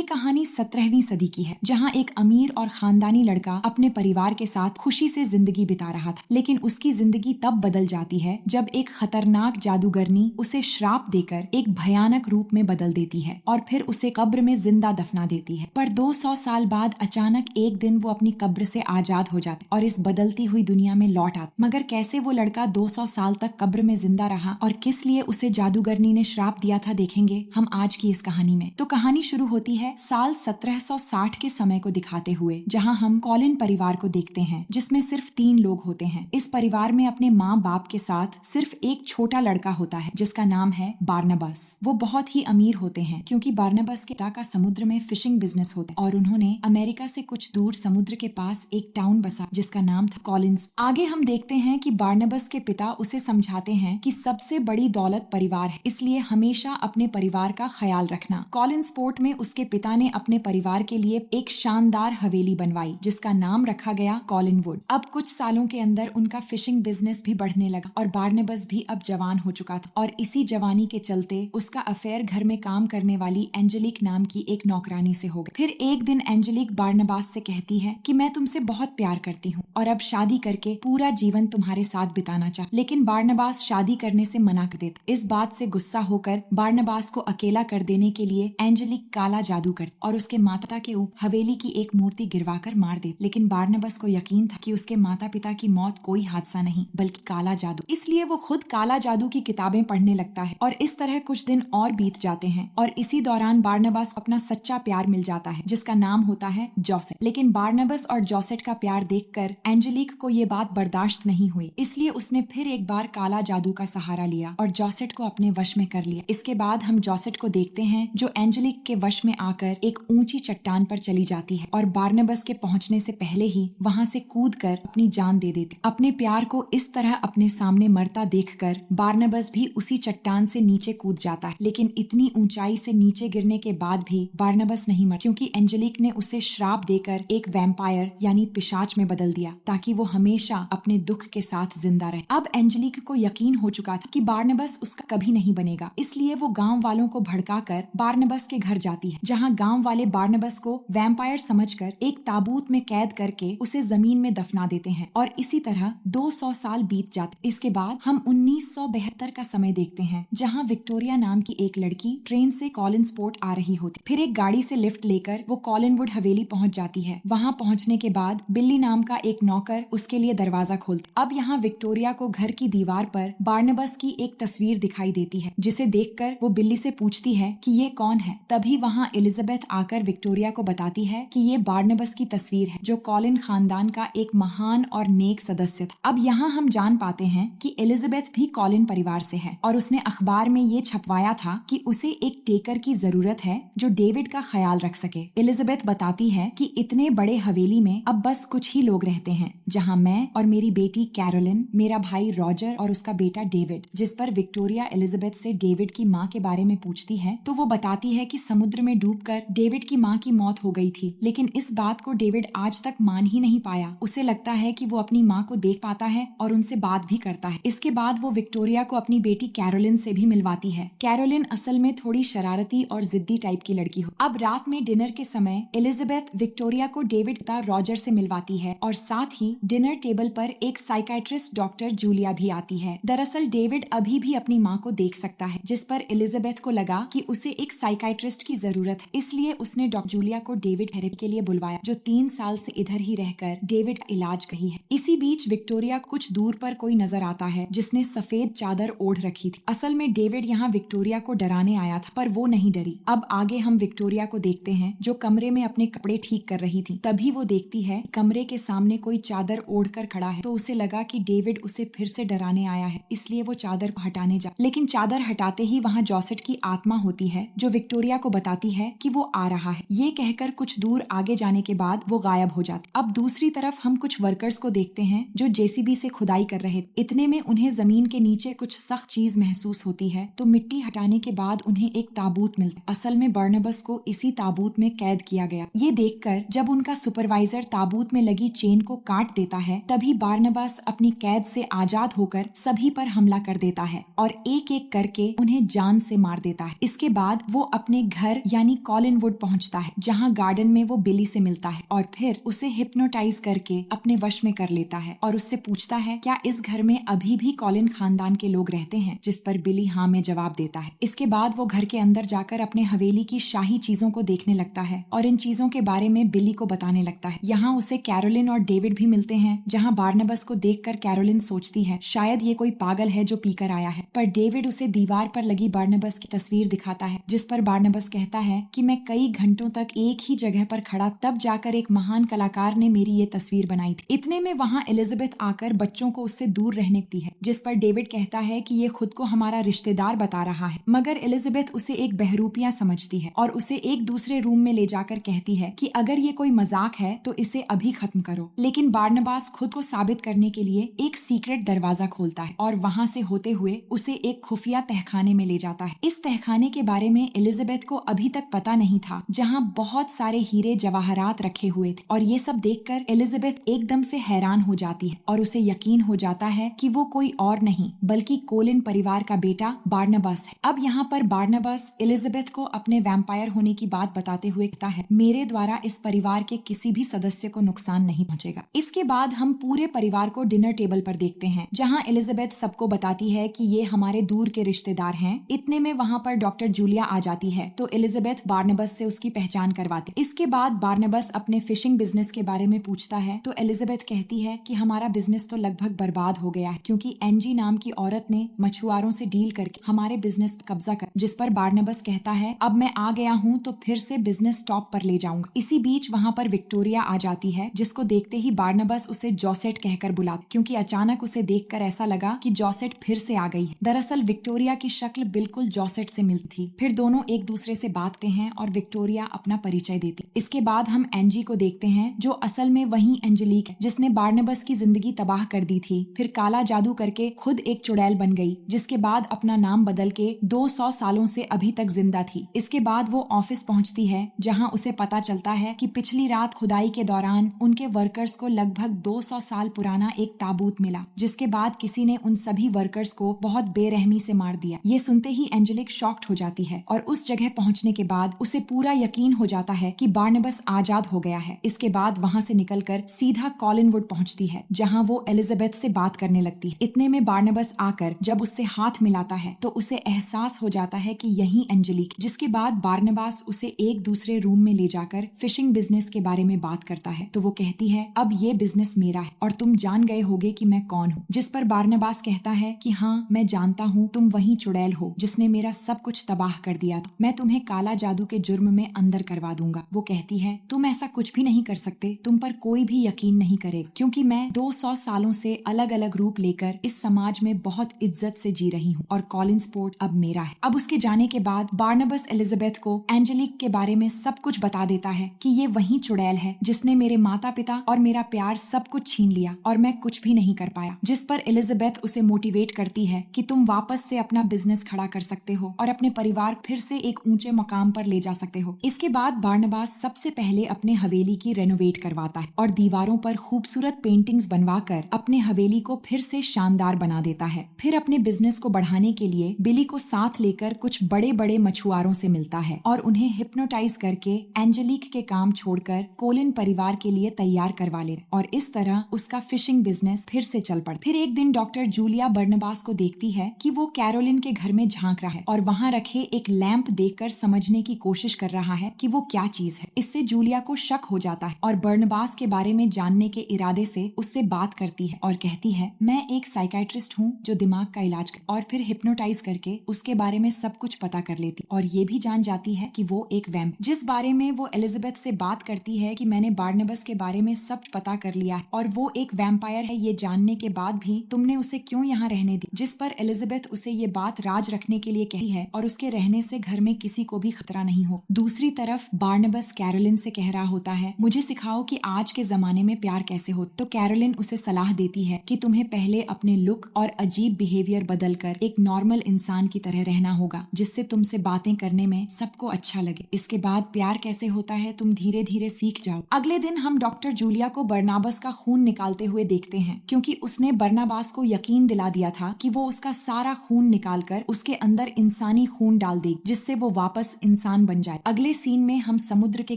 ये कहानी 17वीं सदी की है, जहाँ एक अमीर और खानदानी लड़का अपने परिवार के साथ खुशी से जिंदगी बिता रहा था। लेकिन उसकी जिंदगी तब बदल जाती है जब एक खतरनाक जादूगरनी उसे श्राप देकर एक भयानक रूप में बदल देती है और फिर उसे कब्र में जिंदा दफना देती है। पर 200 साल बाद अचानक एक दिन वो अपनी कब्र से आजाद हो जाता और इस बदलती हुई दुनिया में लौट आता। मगर कैसे वो लड़का 200 साल तक कब्र में जिंदा रहा और किस लिए उसे जादूगरनी ने श्राप दिया था, देखेंगे हम आज की इस कहानी में। तो कहानी शुरू होती है साल 1760 के समय को दिखाते हुए, जहां हम कॉलिन परिवार को देखते हैं, जिसमें सिर्फ 3 लोग होते हैं। इस परिवार में अपने माँ बाप के साथ सिर्फ एक छोटा लड़का होता है जिसका नाम है बार्नबास। वो बहुत ही अमीर होते हैं क्योंकि बार्नबास के पिता का समुद्र में फिशिंग बिजनेस होता है और उन्होंने अमेरिका से कुछ दूर समुद्र के पास एक टाउन बसा जिसका नाम था कॉलिन्स। आगे हम देखते हैं कि बार्नबास के पिता उसे समझाते हैं कि सबसे बड़ी दौलत परिवार है, इसलिए हमेशा अपने परिवार का ख्याल रखना। कॉलिन्स पोर्ट में उसके पिता ने अपने परिवार के लिए एक शानदार हवेली बनवाई जिसका नाम रखा गया कॉलिनवुड। अब कुछ सालों के अंदर उनका फिशिंग बिजनेस भी बढ़ने लगा और बार्नबास भी अब जवान हो चुका था और इसी जवानी के चलते उसका अफेयर घर में काम करने वाली एंजेलिक नाम की एक नौकरानी से हो गया। फिर एक दिन एंजेलिक बार्नबास से कहती है कि मैं तुमसे बहुत प्यार करती हूँ और अब शादी करके पूरा जीवन तुम्हारे साथ बिताना चाह। लेकिन बार्नबास शादी करने से मना कर देता। इस बात से गुस्सा होकर बार्नबास को अकेला कर देने के लिए एंजेलिक काला जादू करती और उसके माता के ऊपर हवेली की एक मूर्ति गिरवाकर मार देती। लेकिन बार्नबास को यकीन था कि उसके माता पिता की मौत कोई हादसा नहीं बल्कि काला जादू, इसलिए वो खुद काला जादू की किताबें पढ़ने लगता है। और इस तरह कुछ दिन और बीत जाते हैं और इसी दौरान बार्नबास को अपना सच्चा प्यार मिल जाता है जिसका नाम होता है जोसेट। लेकिन बार्नबास और जोसेट का प्यार देखकर एंजेलिक को ये बात बर्दाश्त नहीं हुई, इसलिए उसने फिर एक बार काला जादू का सहारा लिया और जोसेट को अपने वश में कर लिया। इसके बाद हम जोसेट को देखते हैं जो एंजेलिक के वश में आकर एक ऊंची चट्टान पर चली जाती है और बार्नबास के पहुंचने से पहले ही वहां से कूदकर अपनी जान दे देती। अपने प्यार को इस तरह अपने सामने मरता देखकर बार्नबास भी उसी चट्टान से नीचे कूद जाता है। लेकिन इतनी ऊंचाई से नीचे गिरने के बाद भी बार्नबास नहीं मर, क्योंकि एंजेलिक ने उसे श्राप देकर एक वैम्पायर यानी पिशाच में बदल दिया ताकि वो हमेशा अपने दुख के साथ जिंदा रहे। अब एंजेलिक को यकीन हो चुका था कि बार्नबास उसका कभी नहीं बनेगा, इसलिए वो गांव वालों को भड़काकर बार्नबास के घर जाती है, जहां गांव वाले बार्नबास को वैम्पायर समझकर एक ताबूत में कैद करके उसे जमीन में दफना देते हैं और इसी तरह 200 साल बीत जाते। इसके बाद हम 1972 का समय देखते हैं, जहां विक्टोरिया नाम की एक लड़की ट्रेन से कॉलिन्स पोर्ट आ रही होती। फिर एक गाड़ी से लिफ्ट लेकर वो कॉलिनवुड हवेली पहुंच जाती है। वहां पहुंचने के बाद बिल्ली नाम का एक नौकर उसके लिए दरवाजा खोलता। अब यहाँ विक्टोरिया को घर की दीवार पर बार्नबास की एक तस्वीर दिखाई देती है, जिसे देखकर वो बिल्ली से पूछती है कि ये कौन है। तभी वहाँ एलिजाबेथ आकर विक्टोरिया को बताती है कि ये बार्नबास की तस्वीर है, जो कॉलिन खानदान का एक महान और नेक सदस्य था। अब यहाँ हम जान पाते हैं कि एलिजाबेथ भी कॉलिन परिवार से है और उसने अखबार में ये छपवाया था कि उसे एक टेकर की जरूरत है जो डेविड का ख्याल रख सके। एलिजाबेथ बताती है कि इतने बड़े हवेली में अब बस कुछ ही लोग रहते हैं, जहाँ मैं और मेरी बेटी कैरोलिन, मेरा भाई रॉजर और उसका बेटा डेविड। जिस पर विक्टोरिया एलिजाबेथ से डेविड की माँ के बारे में पूछती है तो वो बताती है कि समुद्र में डूबकर डेविड की माँ की मौत हो गई थी, लेकिन इस बात को डेविड आज तक मान ही नहीं पाया। उसे लगता है कि वो अपनी माँ को देख पाता है और उनसे बात भी करता है। इसके बाद वो विक्टोरिया को अपनी बेटी कैरोलिन से भी मिलवाती है। कैरोलिन असल में थोड़ी शरारती और जिद्दी टाइप की लड़की हो। अब रात में डिनर के समय एलिजाबेथ विक्टोरिया को डेविड का रॉजर से मिलवाती है और साथ ही डिनर टेबल पर एक साइकाइट्रिस्ट डॉक्टर जूलिया भी आती है। दरअसल डेविड अभी भी अपनी माँ को देख सकता है, जिस पर एलिजाबेथ को लगा कि उसे एक साइकाइट्रिस्ट की जरूरत है, इसलिए उसने डॉक्टर जूलिया को डेविड थेरेपी के लिए बुलवाया, जो 3 साल से इधर ही रहकर डेविड का इलाज कही है। इसी बीच विक्टोरिया कुछ दूर पर कोई नजर आता है जिसने सफेद चादर ओढ़ रखी थी। असल में डेविड यहाँ विक्टोरिया को डराने आया था, पर वो नहीं डरी। अब आगे हम विक्टोरिया को देखते हैं जो कमरे में अपने कपड़े ठीक कर रही थी। तभी वो देखती है कमरे के सामने कोई चादर ओढ़कर खड़ा है, तो उसे लगा कि डेविड उसे फिर से डराने आया है, इसलिए वो चादर को हटाने जा। लेकिन चादर हटाते ही वहाँ जोसेट की आत्मा होती है जो विक्टोरिया को बताती है कि वो आ रहा है। ये कहकर कुछ दूर आगे जाने के बाद वो गायब हो जाती। अब दूसरी तरफ हम कुछ वर्कर्स को देखते हैं जो जेसीबी से खुदाई कर रहे। इतने में उन्हें जमीन के नीचे कुछ सख्त चीज महसूस होती है, तो मिट्टी हटाने के बाद उन्हें एक ताबूत मिलता है। असल में बार्नबास को इसी ताबूत में कैद किया गया। ये देखकर जब उनका सुपरवाइजर ताबूत में लगी चेन को काट देता है, तभी बार्नबास अपनी कैद से आजाद होकर सभी पर हमला कर देता है और एक एक करके उन्हें जान से मार देता है। इसके बाद वो अपने घर यानी कॉलिन वुड पहुंचता है, जहां गार्डन में वो बिली से मिलता है और फिर उसे हिप्नोटाइज करके अपने वश में कर लेता है और उससे पूछता है क्या इस घर में अभी भी कॉलिन खानदान के लोग रहते हैं, जिस पर बिली हाँ में जवाब देता है। इसके बाद वो घर के अंदर जाकर अपने हवेली की शाही चीजों को देखने लगता है और इन चीजों के बारे में बिली को बताने लगता है। यहाँ उसे कैरोलिन और डेविड भी मिलते हैं, जहाँ बार्नबास को देखकर कैरोलिन सोचती है शायद ये कोई पागल है जो पीकर आया है, पर डेविड उसे दीवार पर लगी बार्नबास की तस्वीर दिखाता है, जिस पर बार्नबास कहता है कि मैं कई घंटों तक एक ही जगह पर खड़ा, तब जाकर एक महान कलाकार ने मेरी ये तस्वीर बनाई थी। इतने में वहाँ एलिजाबेथ आकर बच्चों को उससे दूर रहने की है, जिस पर डेविड कहता है कि ये खुद को हमारा रिश्तेदार बता रहा है, मगर एलिजाबेथ उसे एक बहरूपिया समझती है और उसे एक दूसरे रूम में ले जाकर कहती है कि अगर ये कोई मजाक है तो इसे अभी खत्म करो। लेकिन बार्नबास खुद को साबित करने के लिए एक सीक्रेट दरवाजा खोलता है और वहाँ से होते हुए उसे एक खुफिया तहखाने में ले जाता है। इस तहखाने के बारे में एलिजाबेथ को अभी तक पता नहीं था, जहाँ बहुत सारे हीरे जवाहरात रखे हुए थे और ये सब देखकर एलिजाबेथ एकदम से हैरान हो जाती है और उसे यकीन हो जाता है कि वो कोई और नहीं बल्कि कोलिन परिवार का बेटा बार्नबास है। अब यहाँ पर बार्नबास एलिजाबेथ को अपने वैम्पायर होने की बात बताते हुए कहता है मेरे द्वारा इस परिवार के किसी भी सदस्य को नुकसान नहीं पहुंचेगा। इसके बाद हम पूरे परिवार को डिनर टेबल पर देखते हैं, जहाँ एलिजाबेथ सबको बताती है कि ये हमारे दूर के रिश्तेदार हैं। इतने में वहाँ पर डॉक्टर जूलिया आ जाती है तो एलिजाबेथ बार्नबास से उसकी पहचान करवाती। इसके बाद बार्नबास अपने फिशिंग बिजनेस के बारे में पूछता है तो एलिजाबेथ कहती है कि हमारा बिजनेस तो लगभग बर्बाद हो गया है, क्योंकि एनजी नाम की औरत ने मछुआरों से डील करके हमारे बिजनेस पर कब्जा कर, जिस पर बार्नबास कहता है अब मैं आ गया हूँ तो फिर से बिजनेस टॉप पर ले जाऊंगा। इसी बीच वहाँ पर विक्टोरिया आ जाती है, जिसको देखते ही बार्नबास उसे जॉसेट कहकर बुलाता, क्योंकि अचानक उसे देखकर ऐसा लगा कि जॉसेट फिर से आ गई है। दरअसल विक्टोरिया की शक्ल बिल्कुल जॉसेट से मिलती थी। फिर दोनों एक दूसरे से बात करते हैं और विक्टोरिया अपना परिचय देती। इसके बाद हम एंजी को देखते हैं, जो असल में वही एंजेलिक है जिसने बार्नबास की जिंदगी तबाह कर दी थी। फिर काला जादू करके खुद एक चुड़ैल बन गई, जिसके बाद अपना नाम बदल के 200 सालों से अभी तक जिंदा थी। इसके बाद वो ऑफिस पहुंचती है, जहां उसे पता चलता है कि पिछली रात खुदाई के दौरान उनके वर्कर्स को लगभग 200 साल पुराना एक ताबूत मिला, जिसके बाद किसी ने उन सभी वर्कर्स को बहुत बेरहमी से मार दिया। ये सुनते ही एंजेलिक शॉक्ड हो जाती है और उस जगह पहुंचने के बाद उसे पूरा यकीन हो जाता है कि बार्नबास आजाद हो गया है। इसके बाद वहां से निकलकर सीधा कॉलिनवुड पहुंचती है, जहां वो एलिजाबेथ से बात करने लगती है। इतने में बार्नबास आकर जब उससे हाथ मिलाता है तो उसे एहसास हो जाता है कि यही एंजेलिक, जिसके बाद बार्नबास उसे एक दूसरे रूम में ले जाकर फिशिंग बिजनेस के बारे में बात करता है। तो वो कहती है अब ये बिजनेस मेरा है और तुम जान गए होगे कि मैं कौन हूँ, जिस पर बार्नबास कहता है कि हाँ मैं जानता हूँ, तुम वही चुड़ैल हो जिसने मेरा सब कुछ तबाह कर दिया था। मैं तुम्हें काला जादू के जुर्म में अंदर करवा दूंगा। वो कहती है तुम ऐसा कुछ भी नहीं कर सकते, तुम पर कोई भी यकीन नहीं करेगा, क्योंकि मैं 200 सालों से अलग अलग रूप लेकर इस समाज में बहुत इज्जत से जी रही हूँ और कॉलिंसपोर्ट अब मेरा है। अब उसके जाने के बाद बार्नबास एलिजाबेथ को एंजेलिक के बारे में सब कुछ बता देता है कि ये वही चुड़ैल है जिसने मेरे माता पिता और मेरा प्यार सब कुछ छीन लिया और मैं कुछ भी नहीं कर पाया, जिस पर एलिजाबेथ उसे मोटिवेट करती है कि तुम वापस से अपना बिजनेस खड़ा कर सकते हो और अपने परिवार फिर से एक ऊंचे मकाम पर ले जा सकते हो। इसके बाद बार्नबास सबसे पहले अपने हवेली की रेनोवेट करवाता है और दीवारों पर खूबसूरत पेंटिंग्स बनवाकर अपने हवेली को फिर से शानदार बना देता है। फिर अपने बिजनेस को बढ़ाने के लिए बिली को साथ लेकर कुछ बड़े बड़े मछुआरों से मिलता है और उन्हें हिप्नोटाइज करके एंजेलिक के काम छोड़कर कोलिन परिवार के लिए तैयार करवा ले और इस तरह उसका फिशिंग बिजनेस फिर से चल पड़ा। फिर एक दिन डॉक्टर जूलिया बार्नबास को देखती है कि वो कैरोलिन के घर में झांक रहा है और वहाँ रखे एक लैंप देखकर समझने की कोशिश कर रहा है कि वो क्या चीज है। इससे जूलिया को शक हो जाता है और बार्नबास के बारे में जानने के इरादे से उससे बात करती है और कहती है मैं एक साइकाइट्रिस्ट हूँ जो दिमाग का इलाज कर, और फिर हिप्नोटाइज करके उसके बारे में सब कुछ पता कर लेती और ये भी जान जाती है कि वो एक वैम्प, जिस बारे में वो एलिजाबेथ से बात करती है कि मैंने बार्नबास के बारे में सब पता कर लिया है और वो एक वैम्पायर है, ये जानने के बाद भी तुमने उसे क्यों यहाँ रहने दी, जिस पर एलिजाबेथ उसे ये बात राज रखने के लिए कही है और उसके रहने से घर में किसी को भी खतरा नहीं हो। दूसरी तरफ बार्नबास कैरोलिन से कह रहा होता है मुझे सिखाओ कि आज के जमाने में प्यार कैसे हो, तो कैरोलिन उसे सलाह देती है कि तुम्हें पहले अपने लुक और अजीब बिहेवियर बदलकर एक नॉर्मल इंसान की तरह रहना होगा, जिससे तुमसे बातें करने में सबको अच्छा लगे। इसके बाद प्यार कैसे होता है तुम धीरे धीरे सीख जाओ। अगले दिन हम डॉक्टर जूलिया को बरनाबास का खून निकालते हुए देखते हैं, क्योंकि उसने बरनाबास को यकीन दिला दिया था कि वो उसका सारा खून निकालकर उसके अंदर इंसानी खून डाल देगी, जिससे वो वापस इंसान इंसान बन जाए। अगले सीन में हम समुद्र के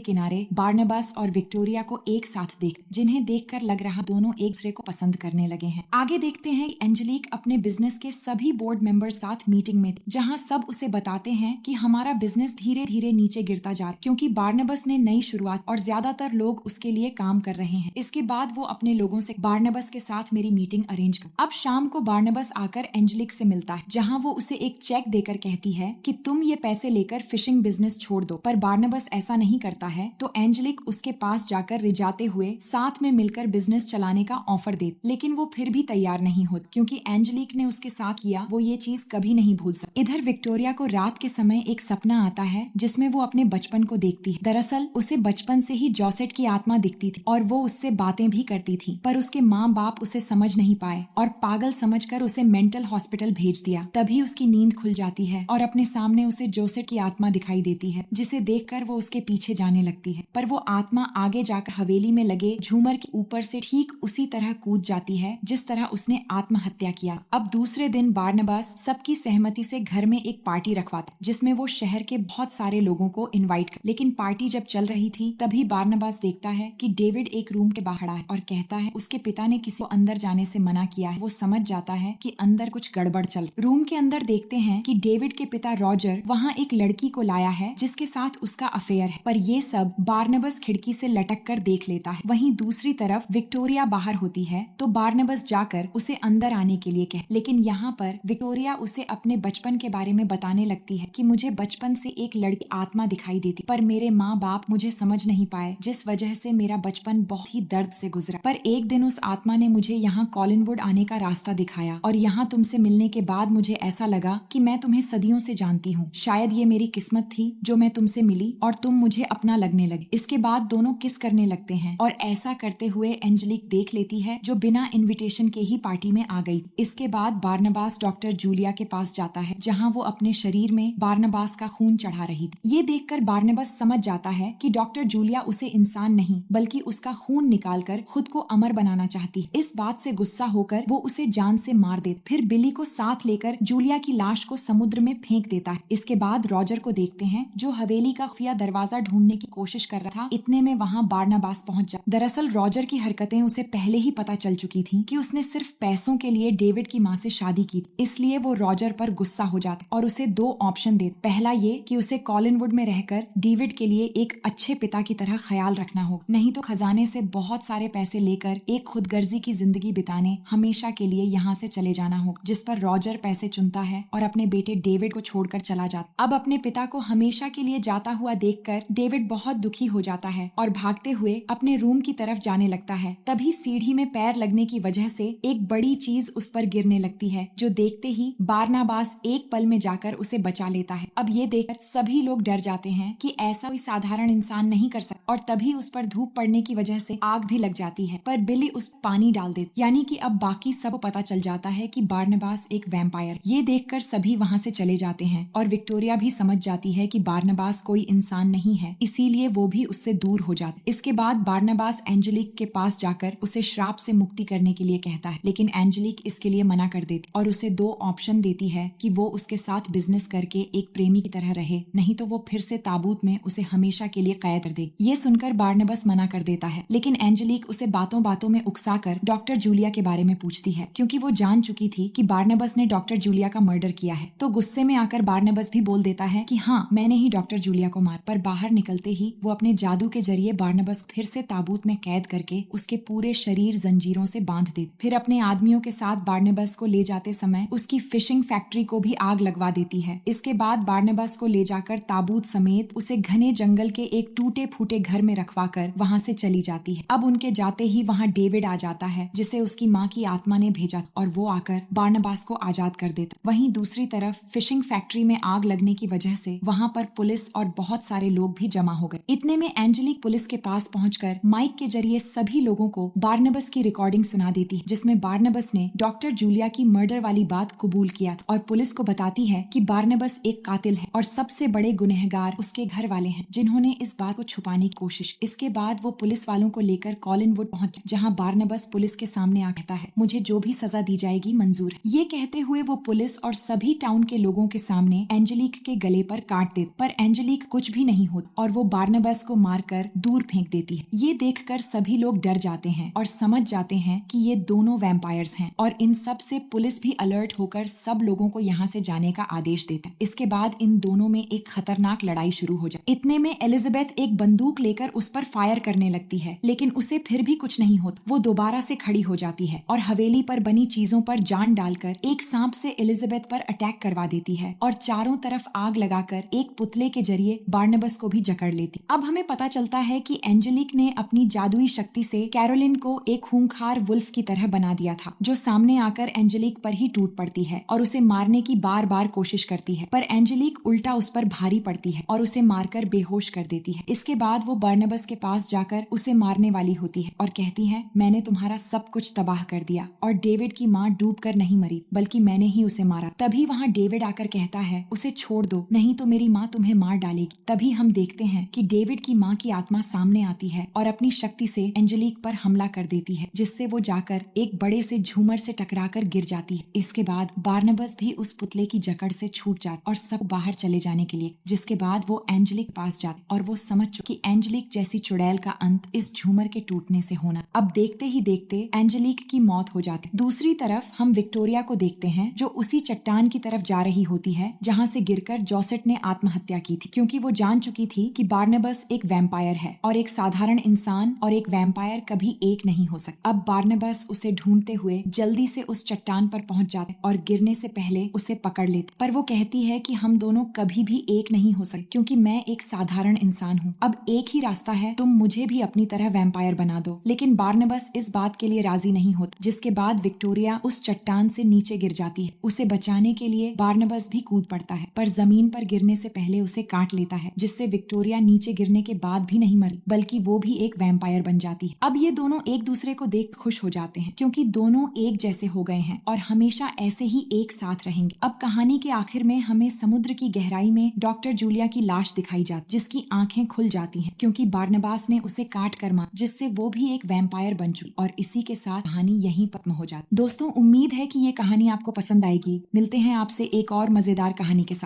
किनारे बार्नबास और विक्टोरिया को एक साथ देख, जिन्हें देखकर लग रहा दोनों एक दूसरे को पसंद करने लगे हैं। आगे देखते हैं एंजेलिक अपने बिजनेस के सभी बोर्ड मेंबर साथ मीटिंग में, जहाँ सब उसे बताते हैं कि हमारा बिजनेस धीरे धीरे नीचे गिरता जा रहा है, क्योंकि बार्नबास ने नई शुरुआत और ज्यादातर लोग उसके लिए काम कर रहे हैं। इसके बाद वो अपने लोगों से बार्नबास के साथ मेरी मीटिंग अरेंज कर। अब शाम को बार्नबास आकर एंजेलिक से मिलता है, जहाँ वो उसे एक चेक देकर कहती है कि तुम ये पैसे लेकर फिशिंग बिजनेस छोड़ दो। पर बार्नबास ऐसा नहीं करता है, तो एंजेलिक उसके पास जाकर रिझाते हुए साथ में मिलकर बिजनेस चलाने का ऑफर दे, लेकिन वो फिर भी तैयार नहीं होती, क्योंकि एंजेलिक ने उसके साथ किया वो ये चीज कभी नहीं भूल सकती। इधर विक्टोरिया को रात के समय एक सपना आता है, जिसमें वो अपने बचपन को देखती है। दरअसल उसे बचपन से ही जोसेट की आत्मा दिखती थी और वो उससे बातें भी करती थी, पर उसके माँ बाप उसे समझ नहीं पाए और पागल समझकर उसे मेंटल हॉस्पिटल भेज दिया। तभी उसकी नींद खुल जाती है और अपने सामने उसे जोसेट की आत्मा दिखाई देती है, जिसे देखकर वो उसके पीछे जाने लगती है। पर वो आत्मा आगे जाकर हवेली में लगे झूमर के ऊपर से ठीक उसी तरह कूद जाती है जिस तरह उसने आत्महत्या किया। अब दूसरे दिन बार्नबास सबकी सहमति से घर में एक पार्टी रखवाता, जिसमें वो शहर के बहुत सारे लोगों को इनवाइट कर। लेकिन पार्टी जब चल रही थी, तभी बार्नबास देखता है कि डेविड एक रूम के बाहर है और कहता है उसके पिता ने किसी को अंदर जाने से मना किया है। वो समझ जाता है कि अंदर कुछ गड़बड़ चल। रूम के अंदर देखते हैं कि डेविड के पिता रॉजर वहाँ एक लड़की को लाया है जिसके साथ उसका अफेयर है, पर ये सब बार्नबास खिड़की से लटक कर देख लेता है। वहीं दूसरी तरफ विक्टोरिया बाहर होती है, तो बार्नबास जाकर उसे अंदर आने के लिए कह, लेकिन यहाँ पर विक्टोरिया उसे अपने बचपन के बारे में बताने लगती है कि मुझे बचपन से एक लड़की आत्मा दिखाई देती, पर मेरे माँ बाप मुझे समझ नहीं पाए, जिस वजह से मेरा बचपन बहुत ही दर्द से गुजरा। पर एक दिन उस आत्मा ने मुझे यहाँ कॉलिनवुड आने का रास्ता दिखाया और यहाँ तुमसे मिलने के बाद मुझे ऐसा लगा कि मैं तुम्हें सदियों से जानती हूँ। शायद ये मेरी किस्मत थी जो मैं तुमसे मिली और तुम मुझे अपना लगने लगे। इसके बाद दोनों किस करने लगते हैं और ऐसा करते हुए एंजेलिक देख लेती है, जो बिना इनविटेशन के ही पार्टी में आ गई। इसके बाद बार्नबास डॉक्टर जूलिया के पास जाता है, जहाँ वो अपने शरीर में बार्नबास का खून चढ़ा रही थी। ये देखकर बार्नबास समझ जाता है कि डॉक्टर जूलिया उसे इंसान नहीं बल्कि उसका खून निकालकर खुद को अमर बनाना चाहती है। इस बात से गुस्सा होकर वो उसे जान से मार देता, फिर बिली को साथ लेकर जूलिया की लाश को समुद्र में फेंक देता है। इसके बाद रॉजर को देखते हैं, जो हवेली का खुफिया दरवाजा ढूंढने की कोशिश कर रहा था। इतने में वहाँ बार्नबास पहुंच जाता। दरअसल रॉजर की हरकतें उसे पहले ही पता चल चुकी थी कि उसने सिर्फ पैसों के लिए डेविड की माँ से शादी की, इसलिए वो रॉजर पर गुस्सा हो जाता और उसे दो ऑप्शन देता। पहला ये कि उसे कॉलिनवुड में रहकर डेविड के लिए एक अच्छे पिता की तरह ख्याल रखना होगा, नहीं तो खजाने से बहुत सारे पैसे लेकर एक खुदगर्जी की जिंदगी बिताने हमेशा के लिए यहाँ से चले जाना होगा, जिस पर रॉजर पैसे चुनता है और अपने बेटे डेविड को छोड़कर चला जाता। अब अपने पिता को हमेशा के लिए जाता हुआ देखकर डेविड बहुत दुखी हो जाता है और भागते हुए अपने रूम की तरफ जाने लगता है। तभी सीढ़ी में पैर लगने की वजह से एक बड़ी चीज उस पर गिरने लगती है, जो देखते ही बार्नबास एक पल में जाकर उसे बचा लेता है। अब ये देखकर सभी लोग डर जाते हैं कि ऐसा कोई साधारण इंसान नहीं कर सकता, और तभी उस पर धूप पड़ने की वजह से आग भी लग जाती है, पर बिली उस पर पानी डाल देती। यानी कि अब बाकी सब पता चल जाता है कि बार्नबास एक वैम्पायर। ये देखकर सभी वहाँ से चले जाते हैं और विक्टोरिया भी समझ जाती है कि बार्नबास कोई इंसान नहीं है, इसीलिए वो भी उससे दूर हो जाती। इसके बाद बार्नबास एंजेलिक के पास जाकर उसे श्राप से मुक्ति करने के लिए कहता है, लेकिन एंजेलिक इसके लिए मना कर देती और उसे दो ऑप्शन देती है कि वो उसके साथ बिजनेस करके एक प्रेमी की तरह रहे, नहीं तो वो फिर से ताबूत में उसे हमेशा के लिए कैद कर देगी। ये सुनकर बार्नबास मना कर देता है, लेकिन एंजेलिक उसे बातों बातों में उकसाकर डॉक्टर जूलिया के बारे में पूछती है, क्योंकि वो जान चुकी थी कि बार्नबास ने डॉक्टर जूलिया का मर्डर किया है। तो गुस्से में आकर बार्नबास भी बोल देता है कि हाँ, मैंने ही डॉक्टर जूलिया को मार। पर बाहर निकलते ही वो अपने जादू के जरिए बार्नबास फिर से ताबूत में कैद करके उसके पूरे शरीर जंजीरों से बांध देती। फिर अपने आदमियों के साथ बार्नबास को ले जाते समय उसकी फिशिंग फैक्ट्री को भी आग लगवा देती है। इसके बाद बार्नबास को ले जाकर ताबूत समेत उसे घने जंगल के एक टूटे फूटे घर में रखवा कर वहाँ से चली जाती है। अब उनके जाते ही वहाँ डेविड आ जाता है, जिसे उसकी माँ की आत्मा ने भेजा, और वो आकर बार्नबास को आजाद कर देता। वहीं दूसरी तरफ फिशिंग फैक्ट्री में आग लगने की वजह से वहाँ पर पुलिस और बहुत सारे लोग भी जमा हो गए। इतने में एंजेलिक पुलिस के पास पहुंचकर माइक के जरिए सभी लोगों को बार्नबास की रिकॉर्डिंग सुना देती है, जिसमें बार्नबास ने डॉक्टर जूलिया की मर्डर वाली बात कबूल किया था और पुलिस को बताती है कि बार्नबास एक कातिल है और सबसे बड़े गुनहगार उसके घर वाले हैं, जिन्होंने इस बात को छुपाने की कोशिश। इसके बाद वो पुलिस वालों को लेकर कॉलिनवुड पहुंच, जहां बार्नबास पुलिस के सामने आ कहता है, मुझे जो भी सजा दी जाएगी मंजूर है। ये कहते हुए वो पुलिस और सभी टाउन के लोगों के सामने एंजेलिक के गले पर काट देता देती, पर एंजेलिक कुछ भी नहीं होता और वो बार्नबास को मारकर दूर फेंक देती है। ये देखकर सभी लोग डर जाते हैं और समझ जाते हैं कि ये दोनों वैम्पायर्स हैं और इन सब से पुलिस भी अलर्ट होकर सब लोगों को यहाँ से जाने का आदेश देता है। इसके बाद इन दोनों में एक खतरनाक लड़ाई शुरू हो जाती। इतने में एलिजाबेथ एक बंदूक लेकर उस पर फायर करने लगती है, लेकिन उसे फिर भी कुछ नहीं होता। वो दोबारा से खड़ी हो जाती है और हवेली पर बनी चीजों पर जान डालकर एक सांप से एलिजाबेथ पर अटैक करवा देती है और चारों तरफ आग लगाकर एक पुतले के जरिए बार्नबास को भी जकड़ लेती। अब हमें पता चलता है कि एंजेलिक ने अपनी जादुई शक्ति से कैरोलिन को एक खूंखार वुल्फ की तरह बना दिया था, जो सामने आकर एंजेलिक पर ही टूट पड़ती है और उसे मारने की बार बार कोशिश करती है, पर एंजेलिक उल्टा उस पर भारी पड़ती है और उसे मारकर बेहोश कर देती है। इसके बाद वो बार्नबास के पास जाकर उसे मारने वाली होती है और कहती है, मैंने तुम्हारा सब कुछ तबाह कर दिया और डेविड की माँ डूबकर नहीं मरी बल्कि मैंने ही उसे मारा। तभी वहाँ डेविड आकर कहता है, उसे छोड़ दो, नहीं तो मेरी माँ तुम्हें मार डालेगी। तभी हम देखते हैं कि डेविड की माँ की आत्मा सामने आती है और अपनी शक्ति से एंजेलिक पर हमला कर देती है, जिससे वो जाकर एक बड़े से झूमर से टकराकर गिर जाती है। इसके बाद बार्नबास भी उस पुतले की जकड़ से छूट जाता और सब बाहर चले जाने के लिए, जिसके बाद वो एंजेलिक पास जाते और वो समझ चुकी एंजेलिक जैसी चुड़ैल का अंत इस झूमर के टूटने से होना। अब देखते ही देखते एंजेलिक की मौत हो जाती। दूसरी तरफ हम विक्टोरिया को देखते हैं, जो उसी चट्टान की तरफ जा रही होती है जहाँ से गिरकर जोसेट ने आत्महत्या की थी, क्योंकि वो जान चुकी थी कि बार्नबास एक वैम्पायर है और एक साधारण इंसान और एक वैम्पायर कभी एक नहीं हो सकता। अब बार्नबास उसे ढूंढते हुए जल्दी से उस चट्टान पर पहुंच जाते और गिरने से पहले उसे पकड़ लेते, पर वो कहती है कि हम दोनों कभी भी एक नहीं हो सकते, क्योंकि मैं एक साधारण इंसान हूँ। अब एक ही रास्ता है, तुम मुझे भी अपनी तरह वैम्पायर बना दो। लेकिन बार्नबास इस बात के लिए राजी नहीं होता, जिसके बाद विक्टोरिया उस चट्टान से नीचे गिर जाती है। उसे बचाने के लिए बार्नबास भी कूद पड़ता है, पर जमीन पर गिरने से पहले उसे काट लेता है, जिससे विक्टोरिया नीचे गिरने के बाद भी नहीं मरती, बल्कि वो भी एक वैम्पायर बन जाती है। अब ये दोनों एक दूसरे को देख खुश हो जाते हैं, क्योंकि दोनों एक जैसे हो गए हैं और हमेशा ऐसे ही एक साथ रहेंगे। अब कहानी के आखिर में हमें समुद्र की गहराई में डॉक्टर जूलिया की लाश दिखाई जाती, जिसकी आंखें खुल जाती हैं, क्योंकि बार्नबास ने उसे काट कर मारा, जिससे वो भी एक वैम्पायर बन चुकी। और इसी के साथ कहानी यहीं खत्म हो जाती। दोस्तों, उम्मीद है कि ये कहानी आपको पसंद आएगी। मिलते हैं आपसे एक और मजेदार कहानी के साथ।